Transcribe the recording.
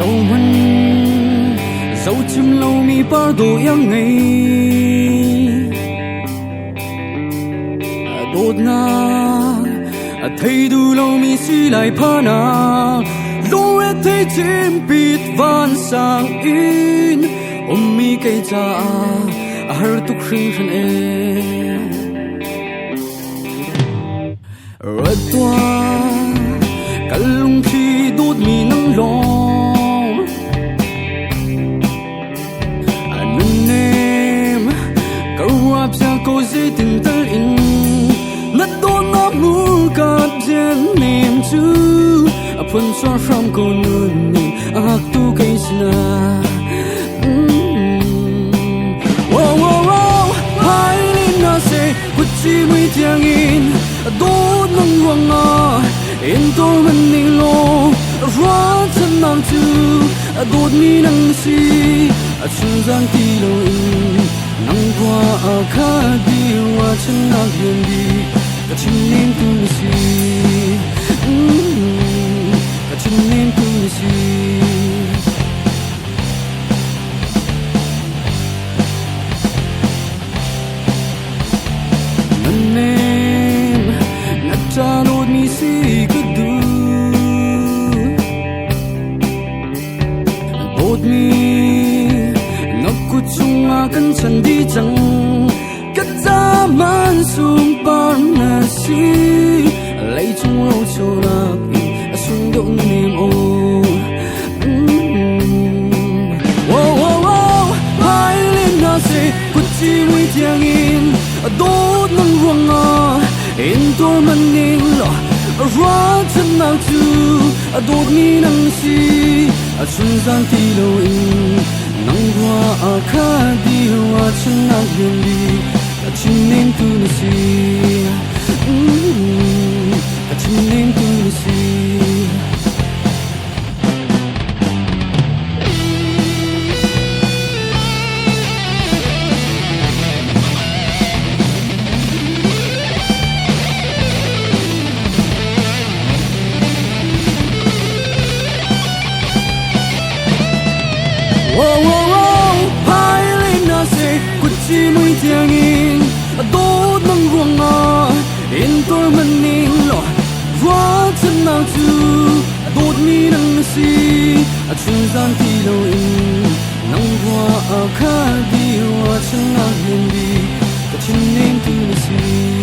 dấu mân dấu chim lâu mi par đồ yang ngày đột na thấy du lâu mi suy lại pa na lâu em thấy chim bịt van sang in mi cây cha har tu khring khan e rồi toa kalung khi đốt mi nắng long anh em câu rap ra câu dễ tình tới in nát đón nắp mũ cát gen niềm chú phân xóa from câu nương niềm ác tu cây sna wow wow wow hai linh na se kuchi mui tiang in đốt nắng ruộng à in tôi mình ninh lo ra chân nam chu đốt mi nắng si chung gian ti lo in nắng qua khá đi qua chân nắng hiền đi cả chân nên tu si cả chân nên tu si năn em nát cha đốt mi si kan chan di chang kat za man sum pan na si lai chung ro cho na in sung do nim o wow wow wow hai lên na se kut chi mui tiang in do nang ruang a in tor man ning lo ra chân nang chu do mi nang si chung gian ti lo in nắng hoa khá đi hoa chân nắng hiền đi cả chân nên tu ni si cả chân nên tu ni si wow wow wow hai lên na se kuchi mui tiang in đốt nắng ruộng à in tôi mình ninh lo ra chân nào chu đốt mi nắng si chung gian ti lo in nắng hoa khá đi hoa chân nào hiền đi cả chân nên tu ni si